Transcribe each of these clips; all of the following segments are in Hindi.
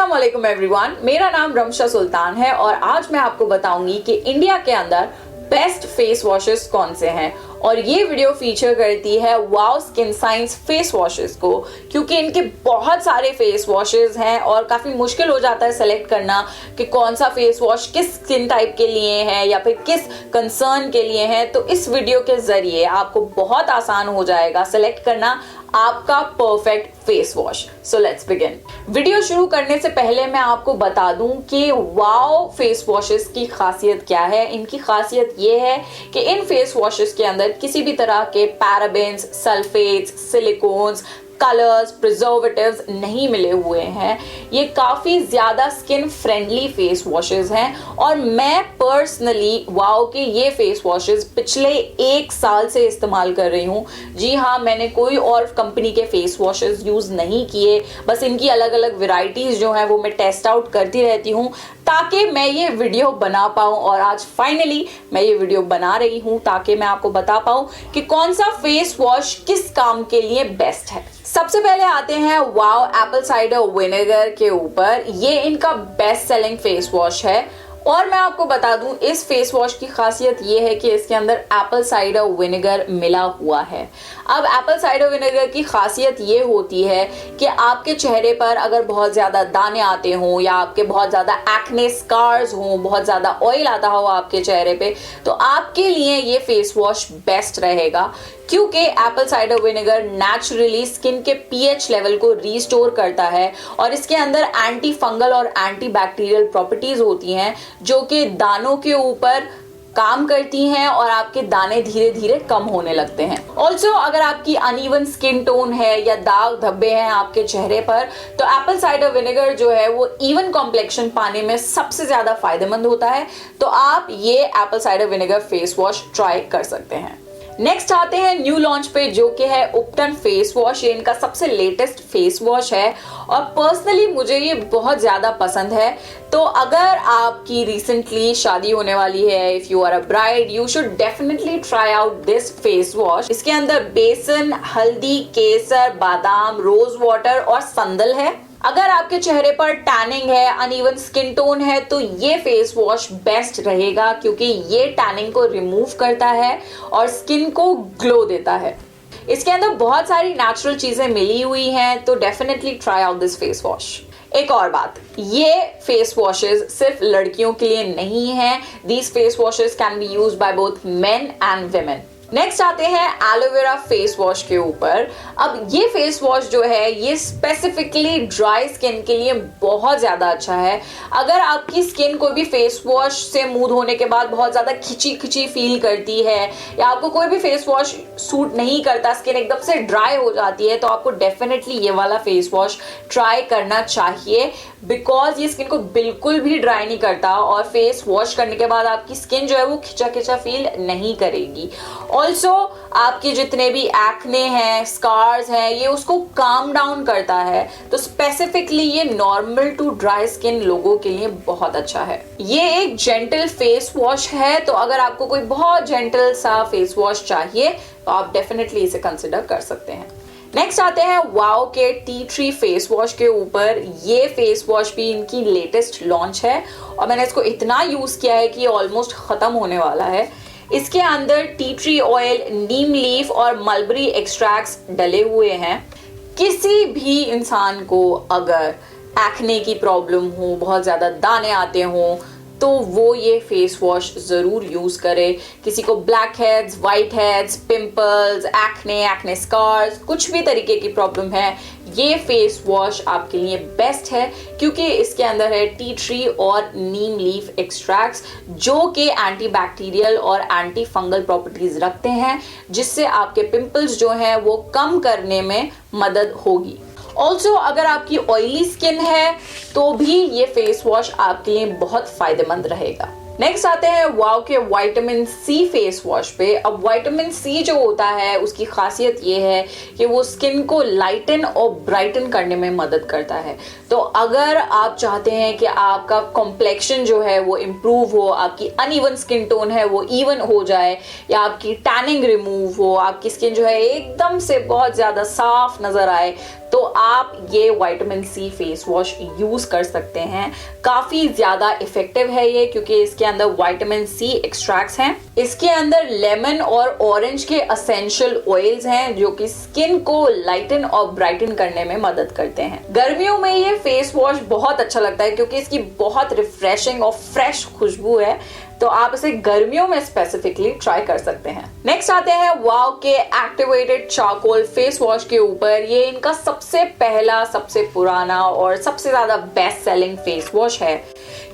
अस्सलाम वालेकुम एवरीवन, मेरा नाम रमशा सुल्तान है और आज मैं आपको बताऊंगी कि इंडिया के अंदर बेस्ट फेस वॉशेस कौन से हैं। और ये वीडियो फीचर करती है wow skin science face washes को, क्योंकि इनके बहुत सारे फेस वॉशेस हैं और काफ़ी मुश्किल हो जाता है सेलेक्ट करना कि कौन सा फेस वॉश किस स्किन टाइप के लिए है या फिर किस कंसर्न के लिए है। तो इस वीडियो के जरिए आपको बहुत आसान हो जाएगा सेलेक्ट करना आपका perfect face wash. So let's begin. Video शुरू करने से पहले मैं आपको बता दूं कि वाओ फेस वॉशेस की खासियत क्या है। इनकी खासियत ये है कि इन फेस वॉशेस के अंदर किसी भी तरह के parabens, sulphates, silicones, colours, preservatives नहीं मिले हुए हैं। ये काफ़ी ज़्यादा स्किन फ्रेंडली फेस वॉशेस हैं और मैं पर्सनली वाओ के ये फेस वॉशेस पिछले 1 साल से इस्तेमाल कर रही हूँ। जी हाँ, मैंने कोई और कंपनी के फेस वॉशेस यूज़ नहीं किए, बस इनकी अलग अलग वेराइटीज़ जो हैं वो मैं टेस्ट आउट करती रहती हूँ ताकि मैं ये वीडियो बना पाऊँ। और आज फाइनली मैं ये वीडियो बना रही हूँ ताकि मैं आपको बता पाऊँ कि कौन सा फेस वॉश किस काम के लिए बेस्ट है। सबसे पहले आते हैं वाओ एप्पल साइडर विनेगर के ऊपर। ये इनका बेस्ट सेलिंग फेस वॉश है और मैं आपको बता दूं इस फेस वॉश की खासियत ये है कि इसके अंदर एप्पल साइडर विनेगर मिला हुआ है। अब एप्पल साइडर विनेगर की खासियत ये होती है कि आपके चेहरे पर अगर बहुत ज़्यादा दाने आते हों या आपके बहुत ज़्यादा एक्ने स्कार्स हों, बहुत ज़्यादा ऑयल आता हो आपके चेहरे पे, तो आपके लिए ये फेस वॉश बेस्ट रहेगा, क्योंकि Apple cider vinegar naturally skin के पीएच लेवल को रीस्टोर करता है और इसके अंदर एंटी फंगल और एंटी बैक्टीरियल प्रॉपर्टीज होती हैं जो कि दानों के ऊपर काम करती हैं और आपके दाने धीरे धीरे कम होने लगते हैं। ऑल्सो अगर आपकी अनइवन स्किन टोन है या दाग धब्बे हैं आपके चेहरे पर, तो एप्पल साइडर विनेगर जो है वो इवन कॉम्प्लेक्शन पाने में सबसे ज्यादा फायदेमंद होता है। तो आप ये Apple cider vinegar face wash try कर सकते हैं। नेक्स्ट आते हैं न्यू लॉन्च पे, जो कि है उपटन फेस वॉश। ये इनका सबसे लेटेस्ट फेस वॉश है और पर्सनली मुझे ये बहुत ज़्यादा पसंद है। तो अगर आपकी रिसेंटली शादी होने वाली है, if you are a bride, you should definitely try out this face wash. इसके अंदर बेसन, हल्दी, केसर, बादाम, रोज वाटर और संदल है। अगर आपके चेहरे पर टैनिंग है, अनइवन स्किन टोन है, तो ये फेस वॉश बेस्ट रहेगा, क्योंकि ये टैनिंग को रिमूव करता है और स्किन को ग्लो देता है। इसके अंदर बहुत सारी नेचुरल चीजें मिली हुई हैं, तो definitely try out this face wash. एक और बात, ये फेस वॉशेस सिर्फ लड़कियों के लिए नहीं है। These face washes can be used by both men and women. Next आते हैं एलोवेरा फेस वॉश के ऊपर। अब ये फेस वॉश जो है ये स्पेसिफिकली ड्राई स्किन के लिए बहुत ज़्यादा अच्छा है। अगर आपकी स्किन कोई भी फेस वॉश से मुंह धोने के बाद बहुत ज़्यादा खिंची खिंची फील करती है या आपको कोई भी फेस वॉश सूट नहीं करता, स्किन एकदम से ड्राई हो जाती है, तो आपको डेफिनेटली ये वाला फेस वॉश ट्राई करना चाहिए, बिकॉज ये स्किन को बिल्कुल भी ड्राई नहीं करता और फेस वॉश करने के बाद आपकी स्किन जो है वो खिंचा खिंचा फील नहीं करेगी। ऑल्सो आपके जितने भी एक्ने हैं, स्कार्स हैं, ये उसको काम डाउन करता है। तो स्पेसिफिकली ये नॉर्मल टू ड्राई स्किन लोगों के लिए बहुत अच्छा है। ये एक जेंटल फेस वॉश है, तो अगर आपको कोई बहुत जेंटल सा फेस वॉश चाहिए तो आप डेफिनेटली इसे कंसिडर कर सकते हैं। नेक्स्ट आते हैं वाओ के टी ट्री फेस वॉश के ऊपर। ये फेस वॉश भी इनकी लेटेस्ट लॉन्च है और मैंने इसको इतना यूज किया है कि ये ऑलमोस्ट खत्म होने वाला है। इसके अंदर टी ट्री ऑयल, नीम लीफ और मलबरी एक्सट्रैक्ट्स डले हुए हैं। किसी भी इंसान को अगर एक्ने की प्रॉब्लम हो, बहुत ज़्यादा दाने आते हों, तो वो ये फेस वॉश ज़रूर यूज़ करे। किसी को black heads, white heads, pimples, acne scars, कुछ भी तरीके की प्रॉब्लम है, ये फेस वॉश आपके लिए बेस्ट है, क्योंकि इसके अंदर है टी ट्री और नीम लीफ एक्सट्रैक्ट्स जो कि एंटी बैक्टीरियल और एंटी फंगल प्रॉपर्टीज रखते हैं, जिससे आपके पिंपल्स जो हैं वो कम करने में मदद होगी। ऑल्सो अगर आपकी ऑयली स्किन है तो भी ये फेस वॉश आपके लिए बहुत फायदेमंद रहेगा। नेक्स्ट आते हैं वाओ के विटामिन सी फेस वॉश पे। अब विटामिन सी जो होता है उसकी खासियत ये है कि वो स्किन को लाइटन और ब्राइटन करने में मदद करता है। तो अगर आप चाहते हैं कि आपका कॉम्प्लेक्शन जो है वो इम्प्रूव हो, आपकी अनइवन स्किन टोन है वो इवन हो जाए, या आपकी टैनिंग रिमूव हो, आपकी स्किन जो है एकदम से बहुत ज़्यादा साफ नज़र आए, तो तो आप ये vitamin C face wash use कर सकते हैं। काफी ज्यादा इफेक्टिव है ये, क्योंकि इसके अंदर विटामिन सी एक्सट्रैक्ट्स हैं। इसके अंदर लेमन और ऑरेंज के एसेंशियल ऑयल्स हैं जो कि स्किन को लाइटन और ब्राइटन करने में मदद करते हैं। गर्मियों में ये फेस वॉश बहुत अच्छा लगता है क्योंकि इसकी बहुत रिफ्रेशिंग और फ्रेश खुशबू है, तो आप इसे गर्मियों में स्पेसिफिकली ट्राई कर सकते हैं। नेक्स्ट आते हैं वाव के एक्टिवेटेड चारकोल फेस वॉश के ऊपर। ये इनका सबसे पहला, सबसे पुराना और सबसे ज्यादा बेस्ट सेलिंग फेस वॉश है,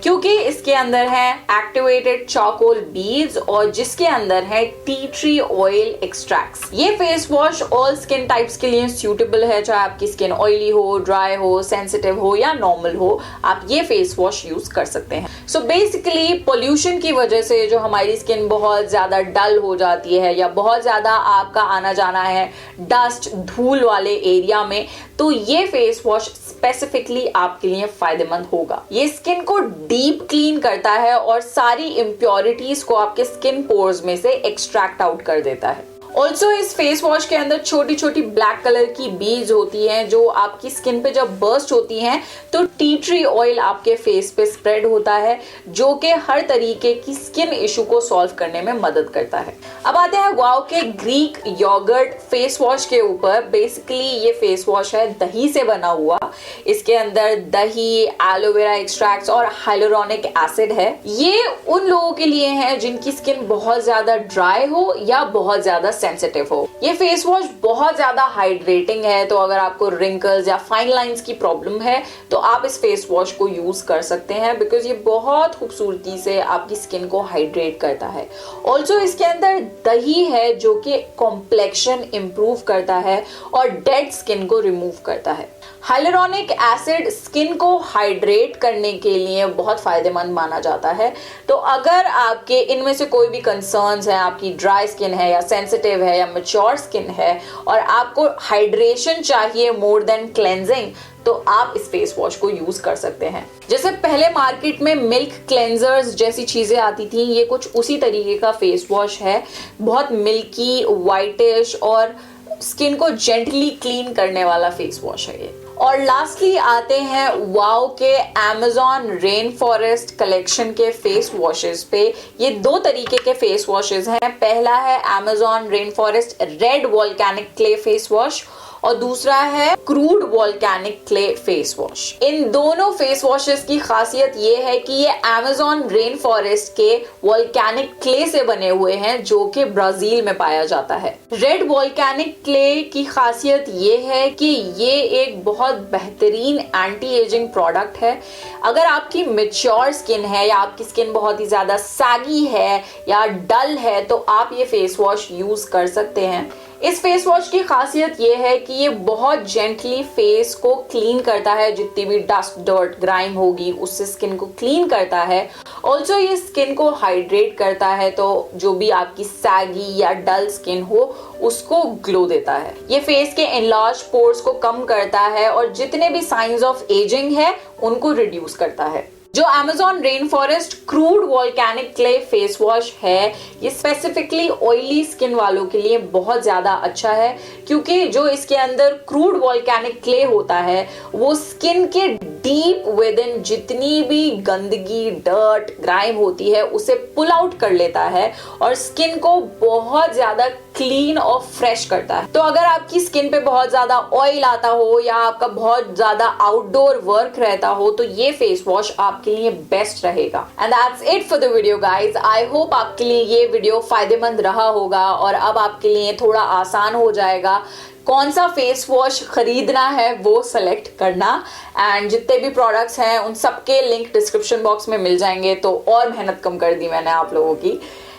क्योंकि इसके अंदर है एक्टिवेटेड चारकोल बीड्स और जिसके अंदर है टी ट्री ऑयल एक्सट्रैक्ट्स। ये face wash all skin types के लिए सूटेबल है, चाहे आपकी स्किन ऑयली हो, ड्राई हो, सेंसिटिव हो या नॉर्मल हो, आप ये फेस वॉश यूज कर सकते हैं। सो बेसिकली पोल्यूशन की वजह से जो हमारी स्किन बहुत ज्यादा डल हो जाती है या बहुत ज्यादा आपका आना जाना है डस्ट, धूल वाले एरिया में, तो ये फेस वॉश स्पेसिफिकली आपके लिए फायदेमंद होगा। ये स्किन को डीप क्लीन करता है और सारी इम्प्योरिटीज को आपके स्किन पोर्स में से एक्सट्रैक्ट आउट कर देता है। ऑल्सो इस फेस वॉश के अंदर छोटी छोटी ब्लैक कलर की बीज होती हैं जो आपकी स्किन पे जब बर्स्ट होती हैं तो टी ट्री ऑयल आपके फेस पे स्प्रेड होता है, जो कि हर तरीके की स्किन इशू को सॉल्व करने में मदद करता है। अब आते हैं वाव के ग्रीक योगर्ट फेस वॉश के ऊपर। बेसिकली ये फेस वॉश है दही से बना हुआ। इसके अंदर दही, एलोवेरा एक्सट्रैक्ट्स और हाइलुरोनिक एसिड है। ये उन लोगों के लिए है जिनकी स्किन बहुत ज्यादा ड्राई हो या बहुत ज्यादा सेंसिटिव हो। ये फेस वॉश बहुत ज्यादा हाइड्रेटिंग है, तो अगर आपको रिंकल्स या फाइन लाइंस की प्रॉब्लम है तो आप इस फेस वॉश को यूज कर सकते हैं, बिकॉज ये बहुत खूबसूरती से आपकी स्किन को हाइड्रेट करता है। ऑल्सो इसके अंदर दही है जो कि कॉम्प्लेक्शन इंप्रूव करता है और डेड स्किन को रिमूव करता है। हाइलुरोनिक एसिड स्किन को हाइड्रेट करने के लिए बहुत फायदेमंद माना जाता है। तो अगर आपके इनमें से कोई भी कंसर्न्स हैं, आपकी ड्राई स्किन है या सेंसिटिव है या मैच्योर स्किन है और आपको हाइड्रेशन चाहिए मोर देन क्लेंजिंग, तो आप इस फेस वॉश को यूज कर सकते हैं। जैसे पहले मार्केट में मिल्क क्लेंजर्स जैसी चीजें आती थी, ये कुछ उसी तरीके का फेस वॉश है। बहुत मिल्की, वाइटिश और स्किन को जेंटली क्लीन करने वाला फेस वॉश है ये। और लास्टली आते हैं वाव के अमेज़न रेन फॉरेस्ट कलेक्शन के फेस वॉशेस पे। ये दो तरीके के फेस वॉशेस हैं। पहला है Amazon rain forest red volcanic clay face wash और दूसरा है crude volcanic clay face wash. इन दोनों फेस वॉशेस की खासियत ये है कि ये अमेज़न रेन फॉरेस्ट के वोल्केनिक क्ले से बने हुए हैं जो कि ब्राजील में पाया जाता है। रेड वोल्केनिक क्ले की खासियत ये है कि ये एक बहुत बेहतरीन एंटी एजिंग प्रोडक्ट है। अगर आपकी मैच्योर स्किन है या आपकी स्किन बहुत ही ज्यादा सैगी है या डल है तो आप ये फेस वॉश यूज कर सकते हैं। इस फेस वॉश की खासियत ये है कि ये बहुत जेंटली फेस को क्लीन करता है, जितनी भी डस्ट, डर्ट, ग्राइम होगी उससे स्किन को क्लीन करता है। ऑल्सो ये स्किन को हाइड्रेट करता है, तो जो भी आपकी सैगी या डल स्किन हो उसको ग्लो देता है। ये फेस के एनलार्ज पोर्स को कम करता है और जितने भी साइंस ऑफ एजिंग है उनको रिड्यूस करता है। जो Amazon rain forest crude volcanic clay face wash है, ये स्पेसिफिकली ऑयली स्किन वालों के लिए बहुत ज्यादा अच्छा है, क्योंकि जो इसके अंदर क्रूड वोल्केनिक क्ले होता है वो स्किन के डीप विद इन जितनी भी गंदगी, डर्ट, ग्राइम होती है उसे पुल आउट कर लेता है और स्किन को बहुत ज्यादा क्लीन और फ्रेश करता है। तो अगर आपकी स्किन पे बहुत ज्यादा ऑयल आता हो या आपका बहुत ज्यादा आउटडोर वर्क रहता हो तो ये फेस वॉश आपके लिए बेस्ट रहेगा। And that's it for the video guys. I hope आपके लिए ये वीडियो फायदेमंद रहा होगा और अब आपके लिए थोड़ा आसान हो जाएगा कौन सा फेस वॉश खरीदना है वो सेलेक्ट करना। एंड जितने भी प्रोडक्ट्स हैं उन सबके लिंक डिस्क्रिप्शन बॉक्स में मिल जाएंगे, तो और मेहनत कम कर दी मैंने आप लोगों की।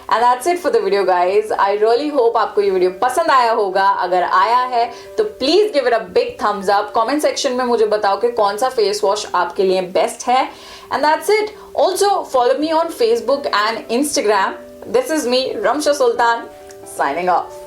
And that's it for the video guys. I really hope आपको ये वीडियो पसंद आया होगा। अगर आया है तो please give it a big thumbs up. Comment section में मुझे बताओ कि कौन सा फेस वॉश आपके लिए बेस्ट है। And that's it. Also follow me on Facebook and Instagram. This is me, Ramsha Sultan, signing off.